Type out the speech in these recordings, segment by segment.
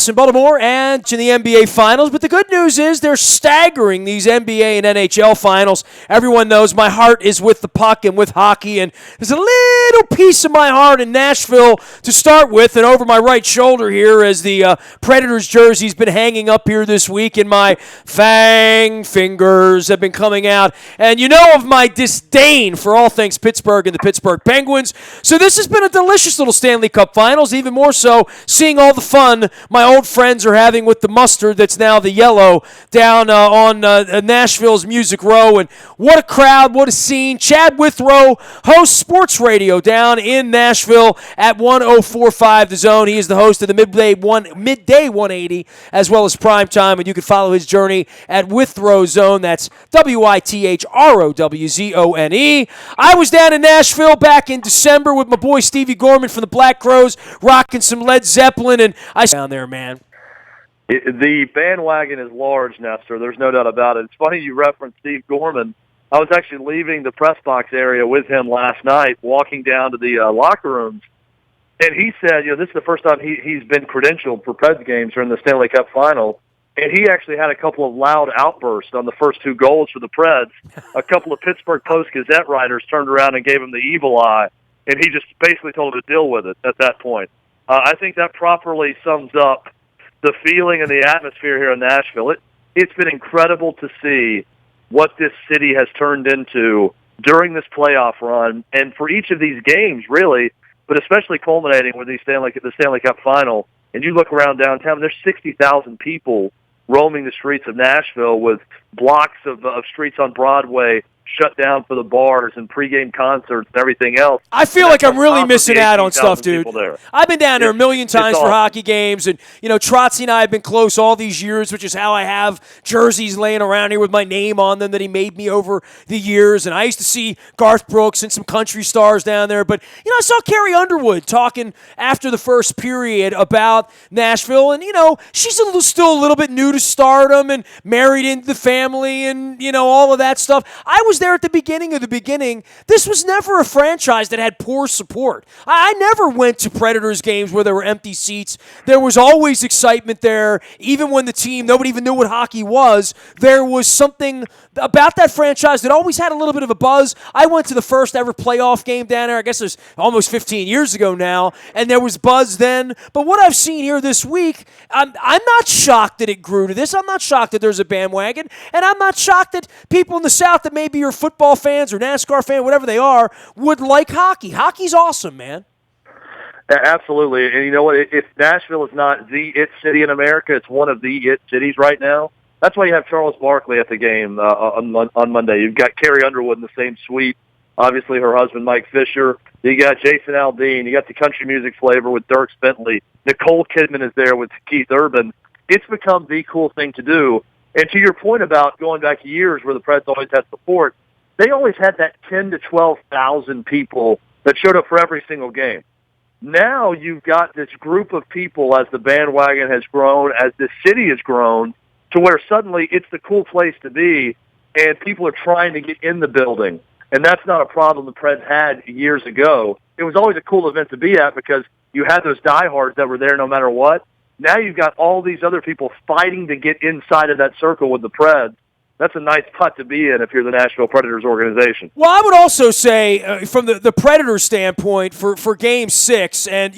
In Baltimore and in the NBA Finals, but the good news is they're staggering these NBA and NHL Finals. Everyone knows my heart is with the puck and with hockey, and there's a little piece of my heart in Nashville to start with, and over my right shoulder here as the Predators jersey's been hanging up here this week, and my fang fingers have been coming out, and you know of my disdain for all things Pittsburgh and the Pittsburgh Penguins, so this has been a delicious little Stanley Cup Finals, even more so seeing all the fun my old friends are having with the mustard that's now the yellow down on Nashville's Music Row. And what a crowd, what a scene. Chad Withrow hosts sports radio down in Nashville at 104.5 The Zone. He is the host of the Midday 180 as well as Primetime, and you can follow his journey at Withrow Zone. That's WITHROWZONE. I was down in Nashville back in December with my boy Stevie Gorman from the Black Crowes, rocking some Led Zeppelin, and I down there, man. The bandwagon is large, Nestor. There's no doubt about it. It's funny you referenced Steve Gorman. I was actually leaving the press box area with him last night, walking down to the locker rooms, and he said, this is the first time he's been credentialed for Preds games during the Stanley Cup Final, and he actually had a couple of loud outbursts on the first two goals for the Preds. A couple of Pittsburgh Post-Gazette writers turned around and gave him the evil eye, and he just basically told him to deal with it at that point. I think that properly sums up the feeling and the atmosphere here in Nashville. It's been incredible to see what this city has turned into during this playoff run, and for each of these games, really, but especially culminating with the Stanley Cup Final. And you look around downtown, there's 60,000 people roaming the streets of Nashville with blocks of streets on Broadway shut down for the bars and pregame concerts and everything else. I feel like I'm really missing out on stuff, dude. I've been down there a million times for hockey games, and, Trotzy and I have been close all these years, which is how I have jerseys laying around here with my name on them that he made me over the years, and I used to see Garth Brooks and some country stars down there, but, I saw Carrie Underwood talking after the first period about Nashville, and, she's still a little bit new to stardom and married into the family and, all of that stuff. I was there at the beginning of the beginning. This was never a franchise that had poor support. I never went to Predators games where there were empty seats. There was always excitement there. Even when the team, nobody even knew what hockey was, there was something about that franchise that always had a little bit of a buzz. I went to the first ever playoff game down there, I guess it was almost 15 years ago now, and there was buzz then. But what I've seen here this week, I'm not shocked that it grew to this. I'm not shocked that there's a bandwagon, and I'm not shocked that people in the South that maybe are football fans or NASCAR fans, whatever they are, would like hockey. Hockey's awesome, man. Absolutely. And you know what? If Nashville is not the it city in America, it's one of the it cities right now. That's why you have Charles Barkley at the game on Monday. You've got Carrie Underwood in the same suite. Obviously, her husband, Mike Fisher. You got Jason Aldean. You got the country music flavor with Dirk Bentley. Nicole Kidman is there with Keith Urban. It's become the cool thing to do. And to your point about going back years where the Preds always had support, they always had that 10 to 12,000 people that showed up for every single game. Now you've got this group of people as the bandwagon has grown, as the city has grown, to where suddenly it's the cool place to be, and people are trying to get in the building. And that's not a problem the Preds had years ago. It was always a cool event to be at because you had those diehards that were there no matter what. Now you've got all these other people fighting to get inside of that circle with the Preds. That's a nice putt to be in if you're the Nashville Predators organization. Well, I would also say, from the Predators standpoint, for Game 6, and,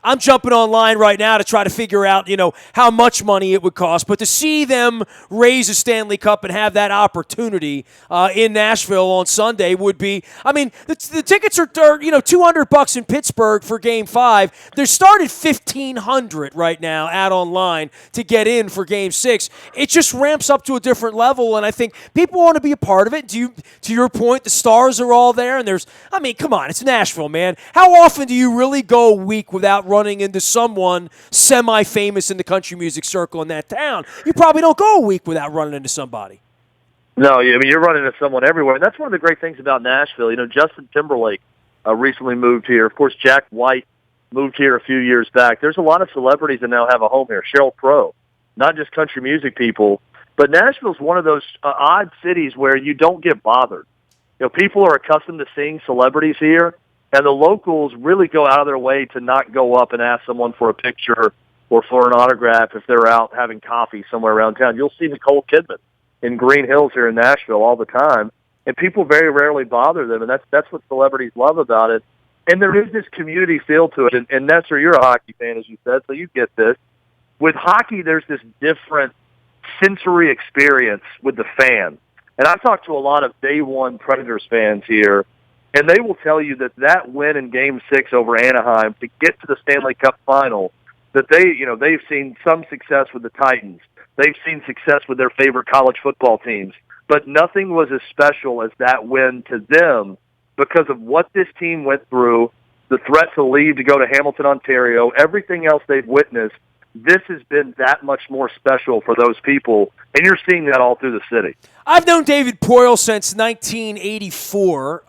I'm jumping online right now to try to figure out, how much money it would cost, but to see them raise a Stanley Cup and have that opportunity in Nashville on Sunday would be, the tickets are $200 in Pittsburgh for Game 5. They're started $1,500 right now out online to get in for Game 6. It just ramps up to a different level, and I think people want to be a part of it. To your point, the stars are all there, and come on, it's Nashville, man. How often do you really go a week without running into someone semi-famous in the country music circle in that town? You probably don't go a week without running into somebody. No, you're running into someone everywhere, and that's one of the great things about Nashville. Justin Timberlake recently moved here. Of course, Jack White moved here a few years back. There's a lot of celebrities that now have a home here. Sheryl Crow, not just country music people. But Nashville's one of those odd cities where you don't get bothered. People are accustomed to seeing celebrities here, and the locals really go out of their way to not go up and ask someone for a picture or for an autograph if they're out having coffee somewhere around town. You'll see Nicole Kidman in Green Hills here in Nashville all the time, and people very rarely bother them, and that's what celebrities love about it. And there is this community feel to it. And Nestor, you're a hockey fan, as you said, so you get this. With hockey, there's this different sensory experience with the fan. And I've talked to a lot of Day One Predators fans here, and they will tell you that win in Game 6 over Anaheim to get to the Stanley Cup final, that they've seen some success with the Titans. They've seen success with their favorite college football teams. But nothing was as special as that win to them because of what this team went through, the threat to leave to go to Hamilton, Ontario, everything else they've witnessed. This has been that much more special for those people, and you're seeing that all through the city. I've known David Poile since 1984,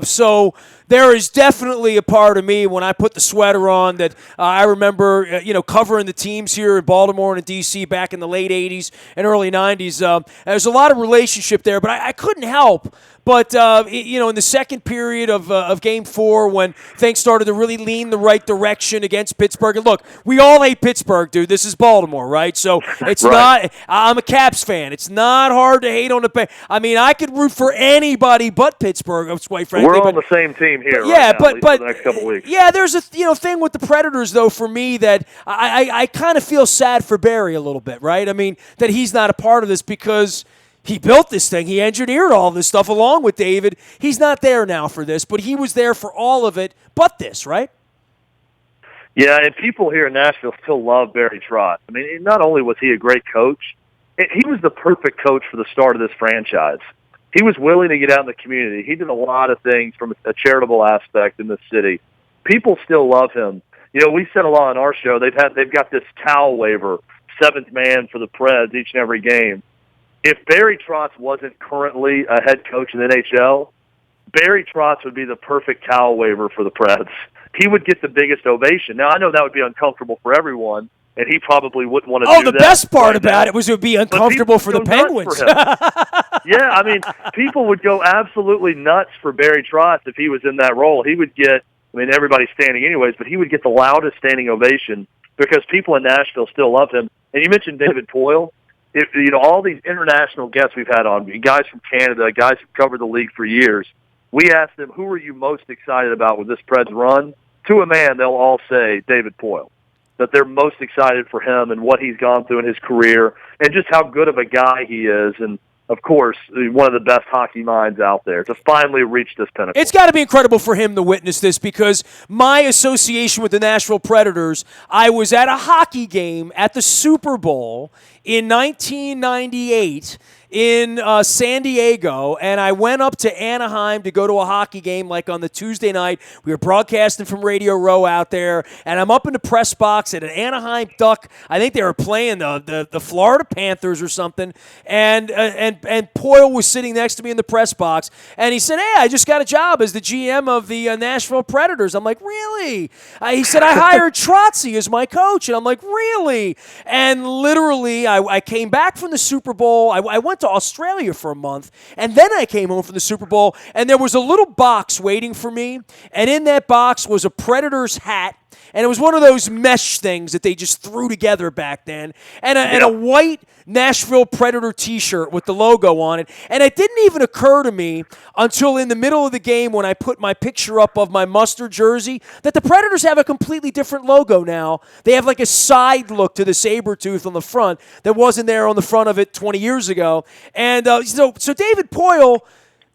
so there is definitely a part of me when I put the sweater on that I remember, covering the teams here in Baltimore and in D.C. back in the late 80s and early 90s. There's a lot of relationship there, but I couldn't help but, in the second period of Game 4 when things started to really lean the right direction against Pittsburgh. And look, we all hate Pittsburgh, dude. This is Baltimore, right? So it's right. not – I'm a Caps fan. It's not hard to hate on the – I mean, I could root for anybody but Pittsburgh, quite frankly. We're on the same team here but for the next couple weeks. Yeah, there's a thing with the Predators, though, for me that I kind of feel sad for Barry a little bit, right? I mean, that he's not a part of this because – he built this thing. He engineered all this stuff along with David. He's not there now for this, but he was there for all of it but this, right? Yeah, and people here in Nashville still love Barry Trotz. I mean, not only was he a great coach, he was the perfect coach for the start of this franchise. He was willing to get out in the community. He did a lot of things from a charitable aspect in the city. People still love him. We said a lot on our show. They've got this towel waiver, seventh man for the Preds each and every game. If Barry Trotz wasn't currently a head coach in the NHL, Barry Trotz would be the perfect towel waiver for the Preds. He would get the biggest ovation. Now, I know that would be uncomfortable for everyone, and he probably wouldn't want to do that. Oh, the best part about it was it would be uncomfortable for the Penguins. For yeah, I mean, people would go absolutely nuts for Barry Trotz if he was in that role. He would get, everybody's standing anyways, but he would get the loudest standing ovation because people in Nashville still love him. And you mentioned David Poile. All these international guests we've had on, guys from Canada, guys who've covered the league for years, we asked them, who are you most excited about with this Preds run? To a man, they'll all say David Poile, that they're most excited for him and what he's gone through in his career and just how good of a guy he is. And, of course, one of the best hockey minds out there to finally reach this pinnacle. It's got to be incredible for him to witness this because my association with the Nashville Predators, I was at a hockey game at the Super Bowl in 1998 in San Diego, and I went up to Anaheim to go to a hockey game like on the Tuesday night. We were broadcasting from Radio Row out there, and I'm up in the press box at an Anaheim Duck. I think they were playing the Florida Panthers or something, and Poile was sitting next to me in the press box, and he said, hey, I just got a job as the GM of the Nashville Predators. I'm like, really? He said, I hired Trotzy as my coach, and I'm like, really? And literally, I came back from the Super Bowl. I went to Australia for a month, and then I came home from the Super Bowl, and there was a little box waiting for me, and in that box was a Predators hat, and it was one of those mesh things that they just threw together back then, and a white Nashville Predator t-shirt with the logo on it, and it didn't even occur to me until in the middle of the game when I put my picture up of my mustard jersey that the Predators have a completely different logo now. They have like a side look to the saber tooth on the front that wasn't there on the front of it 20 years ago. And so David Poile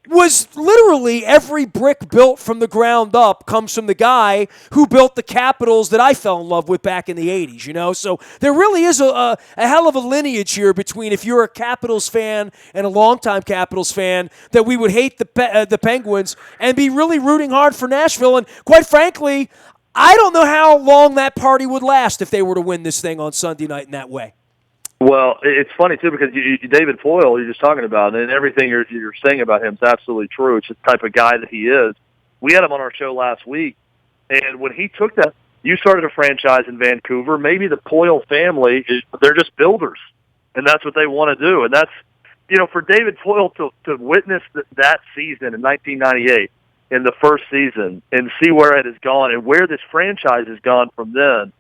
was literally every brick built from the ground up comes from the guy who built the Capitals that I fell in love with back in the 80s, So there really is a hell of a lineage here between if you're a Capitals fan and a longtime Capitals fan that we would hate the Penguins and be really rooting hard for Nashville. And quite frankly, I don't know how long that party would last if they were to win this thing on Sunday night in that way. Well, it's funny, too, because David Poile, you're just talking about, and everything you're saying about him is absolutely true. It's the type of guy that he is. We had him on our show last week, and when he took that, you started a franchise in Vancouver. Maybe the Poile family, they're just builders, and that's what they want to do. And that's, for David Poile to witness that season in 1998, in the first season, and see where it has gone and where this franchise has gone from then,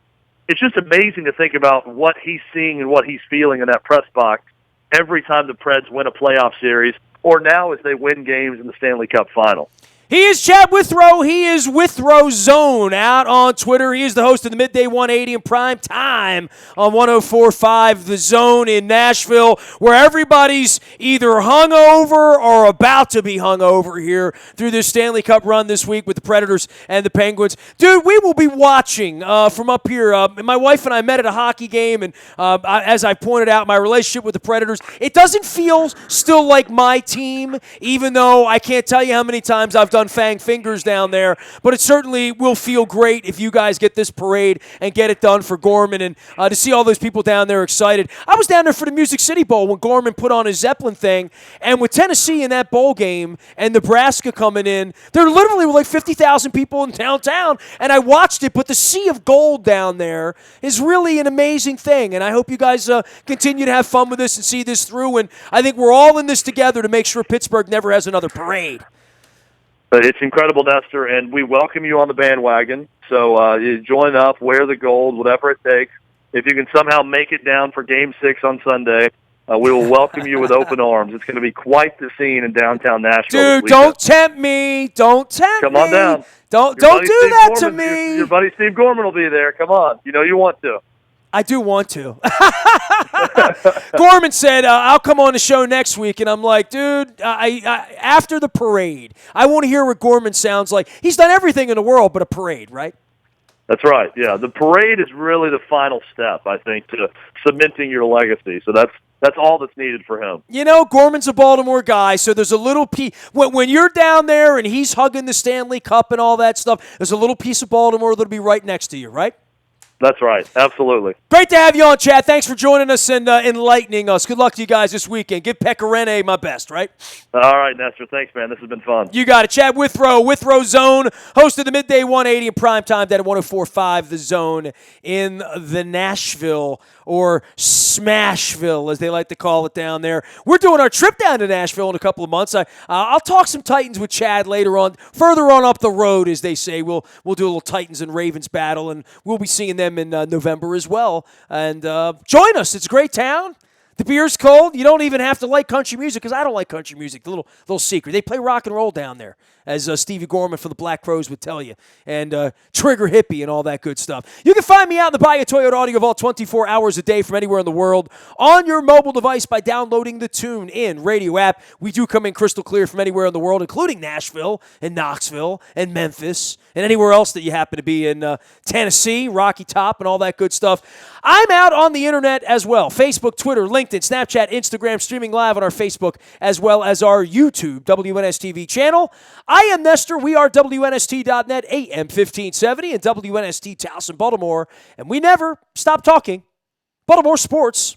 it's just amazing to think about what he's seeing and what he's feeling in that press box every time the Preds win a playoff series, or now as they win games in the Stanley Cup Final. He is Chad Withrow. He is Withrow Zone out on Twitter. He is the host of the Midday 180 in prime time on 104.5 The Zone in Nashville, where everybody's either hungover or about to be hungover here through this Stanley Cup run this week with the Predators and the Penguins. Dude, we will be watching from up here. My wife and I met at a hockey game, and as I pointed out, my relationship with the Predators, it doesn't feel still like my team, even though I can't tell you how many times I've done fang fingers down there, but it certainly will feel great if you guys get this parade and get it done for Gorman, and to see all those people down there excited. I was down there for the Music City Bowl when Gorman put on his Zeppelin thing, and with Tennessee in that bowl game and Nebraska coming in, there literally were like 50,000 people in downtown, and I watched it, but the sea of gold down there is really an amazing thing, and I hope you guys continue to have fun with this and see this through, and I think we're all in this together to make sure Pittsburgh never has another parade. It's incredible, Nestor, and we welcome you on the bandwagon. So you join up, wear the gold, whatever it takes. If you can somehow make it down for Game 6 on Sunday, we will welcome you with open arms. It's going to be quite the scene in downtown Nashville. Dude, don't tempt me. Don't tempt me. Come on down. Don't do that to Gorman, me. Your buddy Steve Gorman will be there. Come on. You know you want to. I do want to. Gorman said, I'll come on the show next week. And I'm like, dude, I after the parade, I want to hear what Gorman sounds like. He's done everything in the world but a parade, right? That's right, yeah. The parade is really the final step, I think, to cementing your legacy. So that's all that's needed for him. You know, Gorman's a Baltimore guy, so there's a little piece. When you're down there and he's hugging the Stanley Cup and all that stuff, there's a little piece of Baltimore that'll be right next to you, right? That's right. Absolutely. Great to have you on, Chad. Thanks for joining us and enlightening us. Good luck to you guys this weekend. Give Pecorine my best, right? All right, Nestor. Thanks, man. This has been fun. You got it. Chad Withrow Zone, host of the Midday 180 in primetime, down at 104.5 The Zone in the Nashville, or Smashville, as they like to call it down there. We're doing our trip down to Nashville in a couple of months. I'll talk some Titans with Chad later on, further on up the road, as they say. We'll do a little Titans and Ravens battle, and we'll be seeing them in November as well. And join us. It's a great town. The beer's cold. You don't even have to like country music, because I don't like country music. The little secret. They play rock and roll down there, as Stevie Gorman from the Black Crowes would tell you, and Trigger Hippie and all that good stuff. You can find me out in the Buy a Toyota Audio Vault 24 hours a day from anywhere in the world on your mobile device by downloading the TuneIn radio app. We do come in crystal clear from anywhere in the world, including Nashville and Knoxville and Memphis and anywhere else that you happen to be in, Tennessee, Rocky Top, and all that good stuff. I'm out on the internet as well. Facebook, Twitter, LinkedIn, Snapchat, Instagram, streaming live on our Facebook as well as our YouTube WNSTV channel. I am Nestor. We are WNST.net, AM 1570, and WNST Towson, Baltimore. And we never stop talking Baltimore sports.